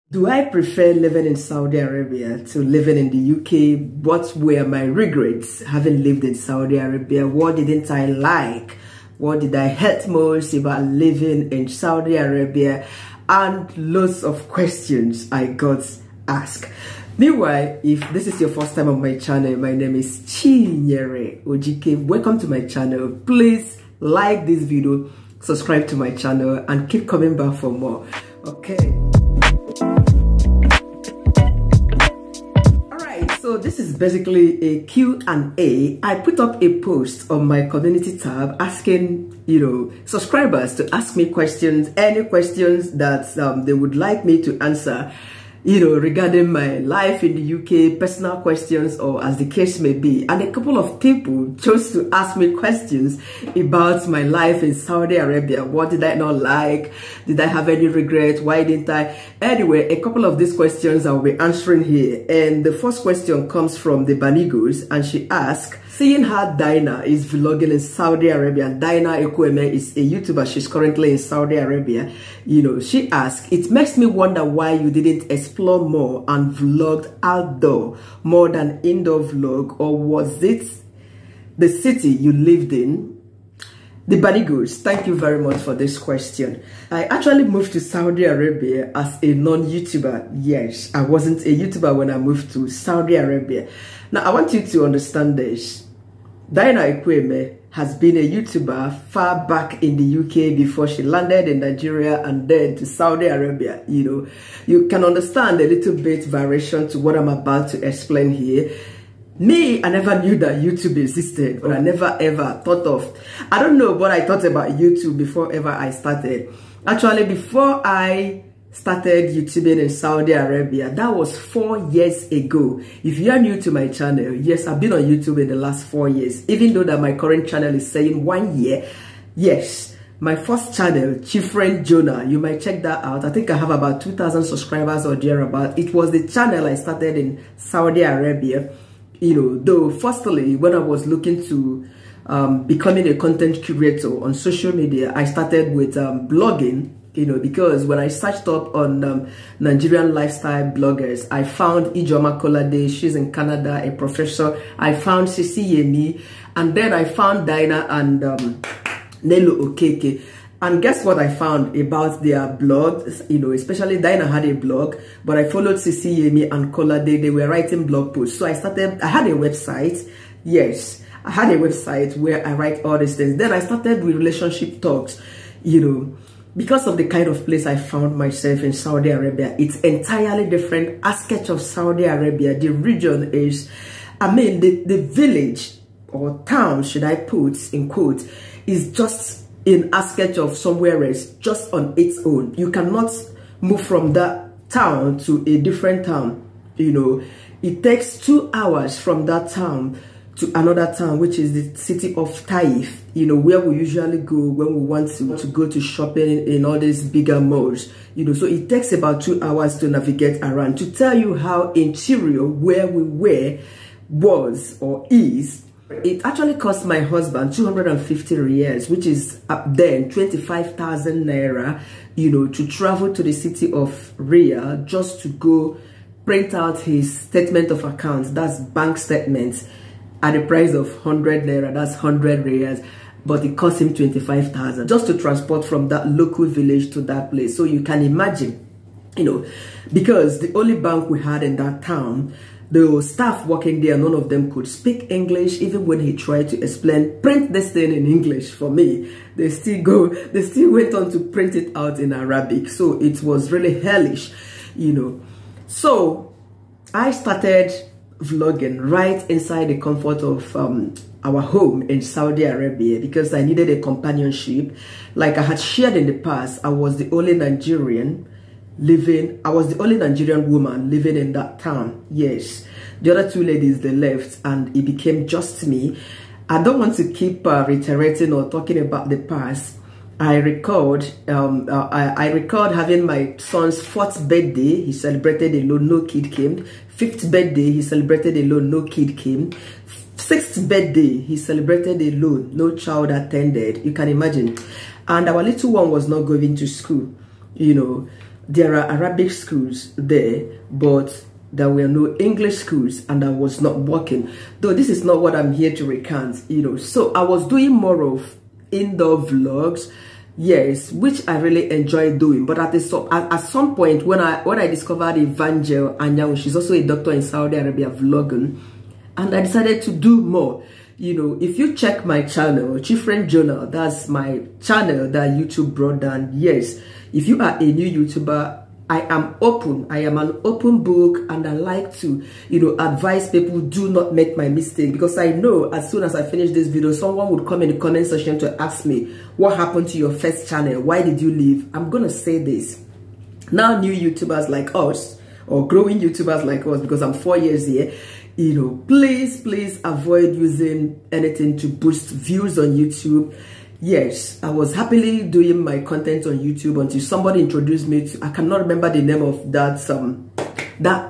Do I prefer living in Saudi Arabia to living in the UK? What were my regrets having lived in Saudi Arabia? What didn't I like? What did I hate most about living in Saudi Arabia? And lots of questions I got asked. Meanwhile, if this is your first time on my channel, my name is Chinyere Ojike. Welcome to my channel. Please like this video, subscribe to my channel, and keep coming back for more. Okay. So this is basically a Q&A. I put up a post on my community tab asking, subscribers to ask me questions, any questions that they would like me to answer, regarding my life in the UK, personal questions, or as the case may be. And a couple of people chose to ask me questions about my life in Saudi Arabia. What did I not like? Did I have any regret? Why didn't I? Anyway, a couple of these questions I'll be answering here. And the first question comes from the Banigos, and she asked, seeing how Dinah is vlogging in Saudi Arabia, Dinah Ekweme is a YouTuber, she's currently in Saudi Arabia, she asked, it makes me wonder why you didn't explore more and vlogged outdoor more than indoor vlog, or was it the city you lived in? The Banigos, thank you very much for this question. I actually moved to Saudi Arabia as a non-YouTuber. Yes, I wasn't a YouTuber when I moved to Saudi Arabia. Now, I want you to understand this. Dinah Ekweme has been a YouTuber far back in the UK before she landed in Nigeria and then to Saudi Arabia. You can understand a little bit variation to what I'm about to explain here. Me, I never knew that YouTube existed, or I never ever thought of. I don't know what I thought about YouTube before ever I started. Actually, before I started YouTubing in Saudi Arabia, that was 4 years ago. If you are new to my channel, yes, I've been on YouTube in the last 4 years, even though that my current channel is saying 1 year. Yes, my first channel, Chief Friend Jonah, you might check that out. I think I have about 2,000 subscribers or thereabout. It was the channel I started in Saudi Arabia. Though firstly, when I was looking to becoming a content curator on social media, I started with blogging, because when I searched up on Nigerian lifestyle bloggers, I found Ijoma Kolade, she's in Canada, a professor. I found Sisi Yemi, and then I found Dinah and Nelo Okeke. And guess what I found about their blogs? Especially Dinah had a blog, but I followed Sisi Yemi and Kolade. They were writing blog posts. So I had a website. Yes, I had a website where I write all these things. Then I started with relationship talks, because of the kind of place I found myself in Saudi Arabia. It's entirely different aspect of Saudi Arabia. The region is, the village or town, should I put in quotes, is just in aspect of somewhere else, just on its own. You cannot move from that town to a different town. It takes 2 hours from that town to another town, which is the city of Taif, where we usually go when we want to go to shopping in all these bigger malls. So it takes about 2 hours to navigate around. To tell you how interior where we were was or is, it actually cost my husband 250 riyals, which is then 25,000 naira, to travel to the city of Riyadh just to go print out his statement of accounts, that's bank statements, at the price of 100 naira, that's 100 riyals, but it cost him 25,000 just to transport from that local village to that place. So you can imagine, because the only bank we had in that town, the staff working there, none of them could speak English. Even when he tried to explain, print this thing in English for me, they still went on to print it out in Arabic. So it was really hellish, So I started vlogging right inside the comfort of our home in Saudi Arabia because I needed a companionship. Like I had shared in the past, I was the only Nigerian woman living in that town. Yes, the other 2 ladies, they left and it became just me. I don't want to keep reiterating or talking about the past. I record having my son's 4th birthday. He celebrated alone, no kid came. 5th birthday, he celebrated alone, no kid came. 6th birthday, he celebrated alone, no child attended. You can imagine. And our little one was not going to school, there are Arabic schools there, but there were no English schools, and I was not working. Though this is not what I'm here to recount, you know. So I was doing more of indoor vlogs, yes, which I really enjoy doing. But at some point, when I discovered Evangel Anyanwu, she's also a doctor in Saudi Arabia, vlogging, and I decided to do more. You know, if you check my channel, Chifren Journal, that's my channel that YouTube brought down. Yes, if you are a new YouTuber, I am open. I am an open book, and I like to, you know, advise people, do not make my mistake, because I know as soon as I finish this video, someone would come in the comment section to ask me, what happened to your first channel? Why did you leave? I'm gonna say this. Now, new YouTubers like us, or growing YouTubers like us, because I'm 4 years here, you know, please avoid using anything to boost views on YouTube. Yes, I was happily doing my content on YouTube until somebody introduced me to, I cannot remember the name of that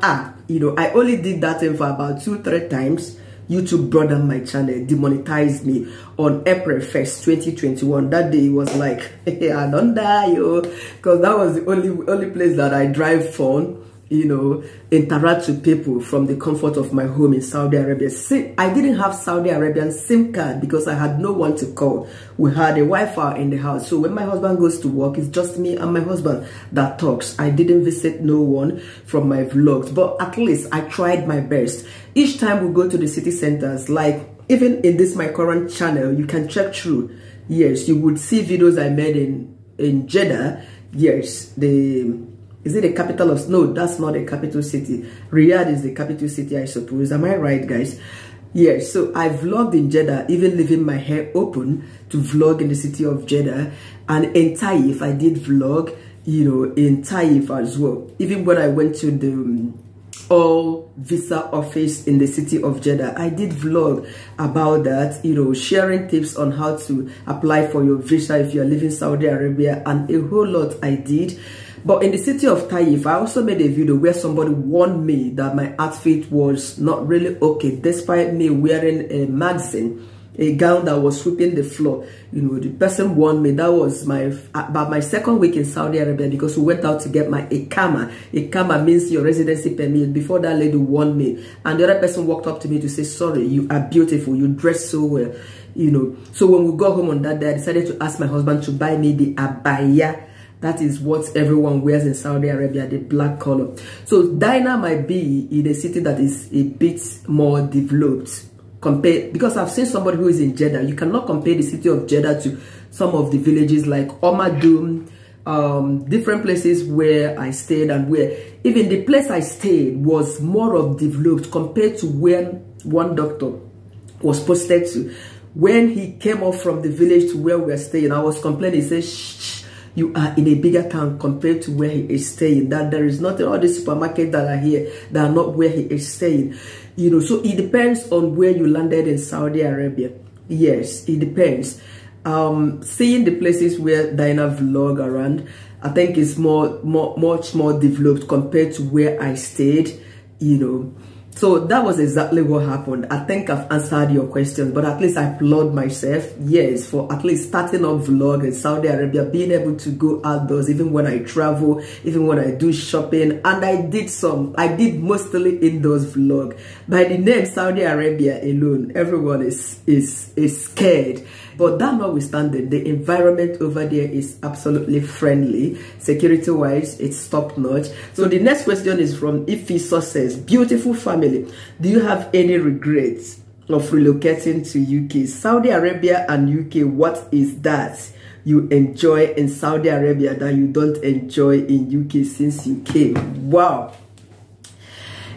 app. You know, I only did that thing for about 2-3 times. YouTube brought down my channel, demonetized me on April 1st, 2021. That day was like, hey, I don't die, yo, because that was the only place that I drive phone, you know, interact with people from the comfort of my home in Saudi Arabia. I didn't have Saudi Arabian SIM card because I had no one to call. We had a Wi-Fi in the house. So when my husband goes to work, it's just me and my husband that talks. I didn't visit no one from my vlogs, but at least I tried my best. Each time we go to the city centers, like even in this my current channel, you can check through. Yes, you would see videos I made in Jeddah. Yes, is it the capital of... No, that's not a capital city. Riyadh is the capital city, I suppose. Am I right, guys? Yes, so I vlogged in Jeddah, even leaving my hair open to vlog in the city of Jeddah. And in Taif, I did vlog, you know, in Taif as well. Even when I went to the all visa office in the city of Jeddah, I did vlog about that, you know, sharing tips on how to apply for your visa if you're living Saudi Arabia, and a whole lot I did. But in the city of Taif, I also made a video where somebody warned me that my outfit was not really okay, despite me wearing a magazine, a gown that was sweeping the floor. You know, the person warned me. That was about my second week in Saudi Arabia, because we went out to get my Ikama. Ikama means your residency permit. Before that lady warned me, and the other person walked up to me to say, sorry, you are beautiful, you dress so well, you know. So when we got home on that day, I decided to ask my husband to buy me the abaya. That is what everyone wears in Saudi Arabia, the black color. So Dinah might be in a city that is a bit more developed compared, because I've seen somebody who is in Jeddah. You cannot compare the city of Jeddah to some of the villages like Omadum, different places where I stayed, and where even the place I stayed was more of developed compared to where one doctor was posted to. When he came off from the village to where we were staying, I was complaining. He said, shh, you are in a bigger town compared to where he is staying. That there is nothing, all the supermarkets that are here that are not where he is staying. You know, so it depends on where you landed in Saudi Arabia. Yes, it depends. Seeing the places where Dinah vlog around, I think it's much more developed compared to where I stayed, you know. So that was exactly what happened. I think I've answered your question, but at least I applaud myself, yes, for at least starting up vlog in Saudi Arabia, being able to go outdoors, even when I travel, even when I do shopping. And I did mostly indoors vlog. By the name Saudi Arabia alone, everyone is scared. But that notwithstanding, the environment over there is absolutely friendly. Security-wise, it's top-notch. So the next question is from Ifi Success. Beautiful family, do you have any regrets of relocating to UK? Saudi Arabia and UK, what is that you enjoy in Saudi Arabia that you don't enjoy in UK since you came? Wow.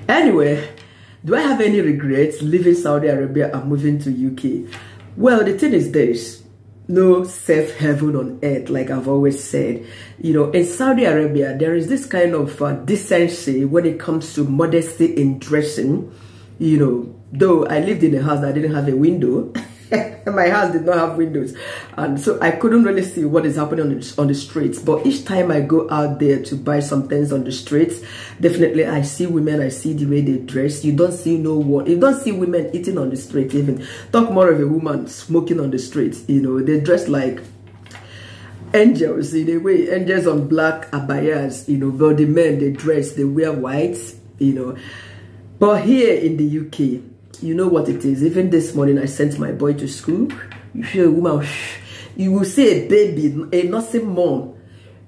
Anyway, do I have any regrets leaving Saudi Arabia and moving to UK? Well, the thing is this, no safe heaven on earth, like I've always said. You know, in Saudi Arabia, there is this kind of decency when it comes to modesty in dressing. You know, though I lived in a house that didn't have a window, my house did not have windows, and so I couldn't really see what is happening on the streets. But each time I go out there to buy some things on the streets, definitely I see women, I see the way they dress. You don't see you don't see women eating on the street. Even talk more of a woman smoking on the street. You know, they dress like, angels in a way, angels on black abayas, you know, but the men, they dress, they wear white, you know. But here in the UK, you know what it is. Even this morning, I sent my boy to school. You hear a woman, you will see a baby, a nursing mom,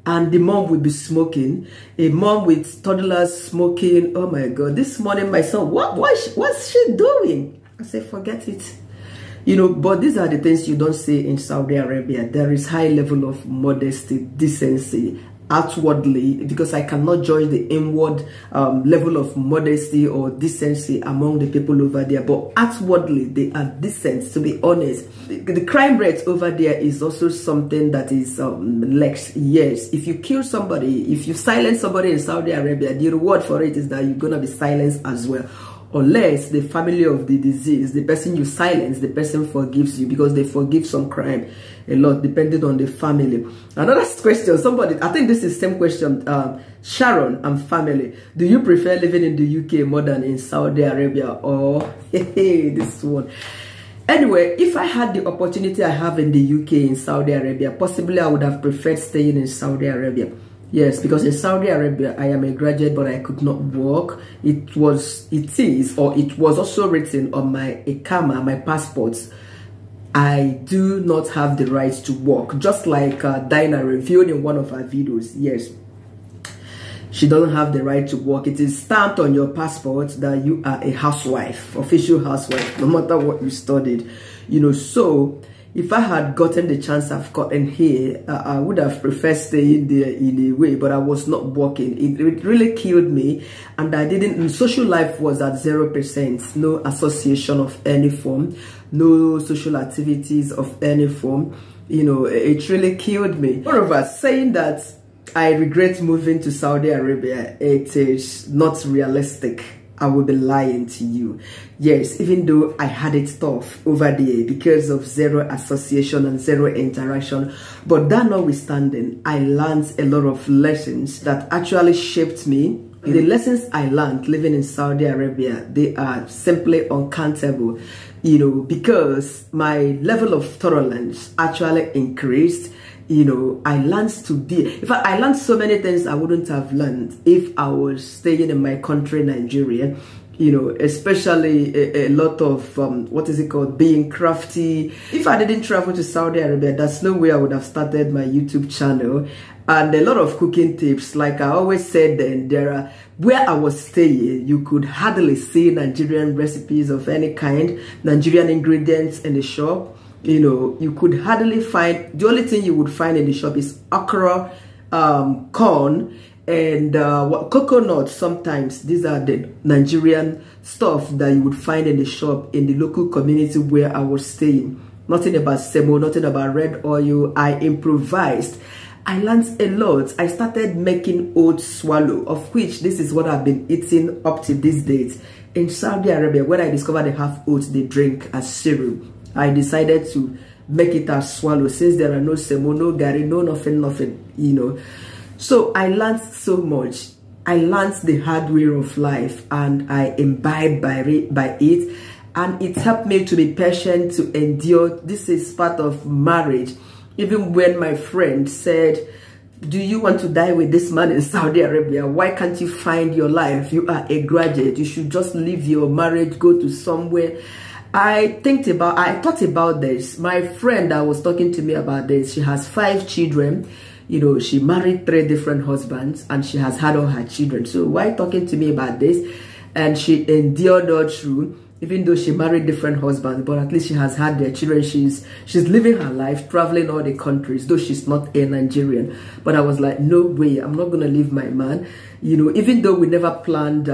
and the mom will be smoking. A mom with toddlers smoking. Oh my God! This morning, my son, what's she doing? I said, forget it. You know, but these are the things you don't see in Saudi Arabia. There is high level of modesty, decency, outwardly, because I cannot judge the inward level of modesty or decency among the people over there. But outwardly, they are decent, to be honest. The crime rate over there is also something that is less. Yes, if you kill somebody, if you silence somebody in Saudi Arabia, the reward for it is that you're going to be silenced as well. Unless the family of the deceased, the person you silence, the person forgives you, because they forgive some crime a lot, depending on the family. Another question, somebody, I think this is the same question, Sharon and family. Do you prefer living in the UK more than in Saudi Arabia? Or, hey, this one. Anyway, if I had the opportunity I have in the UK, in Saudi Arabia, possibly I would have preferred staying in Saudi Arabia. Yes, because in Saudi Arabia, I am a graduate, but I could not work. It was also written on my Ikama, my passport. I do not have the right to work. Just like Dinah revealed in one of her videos. Yes, she doesn't have the right to work. It is stamped on your passport that you are a housewife, official housewife, no matter what you studied. You know, so if I had gotten the chance I've gotten here, I would have preferred staying there in a way, but I was not working. It really killed me, and I didn't. Social life was at 0%, no association of any form, no social activities of any form. You know, it really killed me. Moreover, saying that I regret moving to Saudi Arabia, it is not realistic. I will be lying to you. Yes, even though I had it tough over there because of zero association and zero interaction, but that notwithstanding, I learned a lot of lessons that actually shaped me. The lessons I learned living in Saudi Arabia, they are simply uncountable, you know, because my level of tolerance actually increased. You know, I learned to be, in fact, I learned so many things I wouldn't have learned if I was staying in my country, Nigeria. You know, especially a lot of, what is it called, being crafty. If I didn't travel to Saudi Arabia, there's no way I would have started my YouTube channel. And a lot of cooking tips, like I always said, then there are, where I was staying, you could hardly see Nigerian recipes of any kind, Nigerian ingredients in the shop. You know, you could hardly find, the only thing you would find in the shop is okra, corn, and coconut. Sometimes these are the Nigerian stuff that you would find in the shop in the local community where I was staying. Nothing about semo, nothing about red oil. I improvised. I learned a lot. I started making oat swallow, of which this is what I've been eating up to these days. In Saudi Arabia, when I discovered they have oats they drink as cereal, I decided to make it as swallow, since there are no semo, no gari, no nothing, you know. So I learned so much. I learned the hard way of life, and I imbibed by it. And it helped me to be patient, to endure. This is part of marriage. Even when my friend said, do you want to die with this man in Saudi Arabia? Why can't you find your life? You are a graduate. You should just leave your marriage, go to somewhere. I thought about this. My friend that was talking to me about this, she has 5 children. You know, she married 3 different husbands, and she has had all her children. So why talking to me about this? And she endured all through, even though she married different husbands, but at least she has had their children. She's living her life, traveling all the countries, though she's not a Nigerian. But I was like, no way, I'm not gonna leave my man. You know, even though we never planned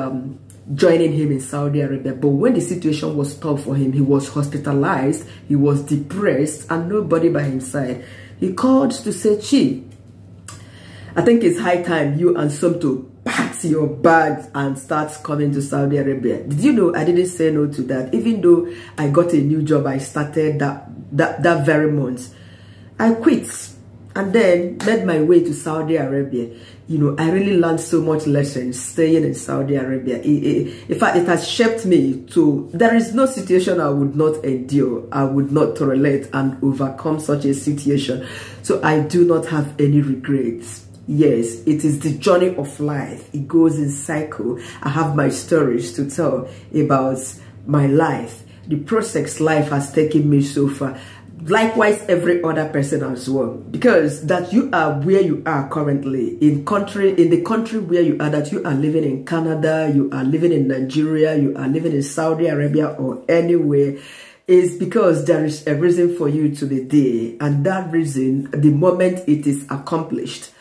joining him in Saudi Arabia, but when the situation was tough for him, he was hospitalized, he was depressed, and nobody by his side. He called to say, Chi, I think it's high time you and Somto pack your bags and start coming to Saudi Arabia. Did you know I didn't say no to that? Even though I got a new job, I started that very month. I quit. and then made my way to Saudi Arabia. You know, I really learned so much lessons staying in Saudi Arabia. In fact, it has shaped me to, there is no situation I would not endure, I would not tolerate and overcome such a situation. So I do not have any regrets. Yes, it is the journey of life. It goes in cycle. I have my stories to tell about my life, the process life has taken me so far. Likewise, every other person as well, because that you are where you are currently in the country where you are, that you are living in Canada, you are living in Nigeria, you are living in Saudi Arabia or anywhere, is because there is a reason for you to be there, and that reason, the moment it is accomplished,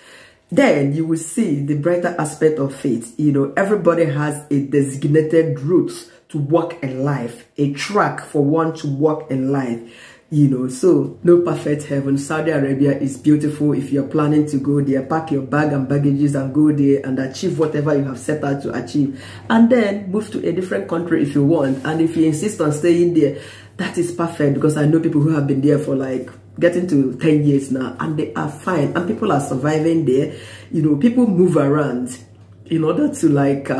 then you will see the brighter aspect of faith. You know, everybody has a designated route to walk in life, a track for one to walk in life. You know, so no perfect heaven. Saudi Arabia is beautiful. If you're planning to go there, pack your bag and baggages and go there and achieve whatever you have set out to achieve, and then move to a different country if you want. And if you insist on staying there, that is perfect, because I know people who have been there for like getting to 10 years now, and they are fine, and people are surviving there. You know, people move around in order to like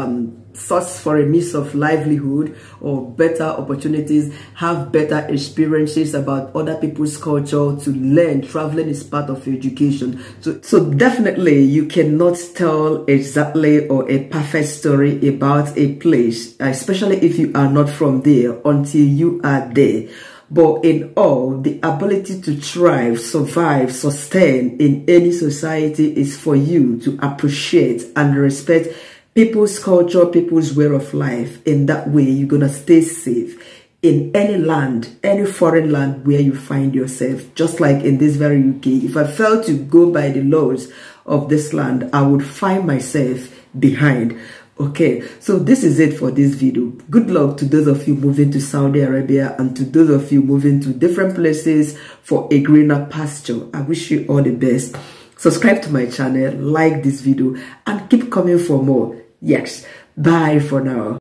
source for a means of livelihood or better opportunities, have better experiences about other people's culture, to learn. Traveling is part of education. So definitely you cannot tell exactly or a perfect story about a place, especially if you are not from there, until you are there. But in all, the ability to thrive, survive, sustain in any society is for you to appreciate and respect people's culture, people's way of life. In that way, you're gonna stay safe in any land, any foreign land where you find yourself. Just like in this very UK, if I fail to go by the laws of this land, I would find myself behind. Okay, so this is it for this video. Good luck to those of you moving to Saudi Arabia and to those of you moving to different places for a greener pasture. I wish you all the best. Subscribe to my channel, like this video, and keep coming for more. Yes, bye for now.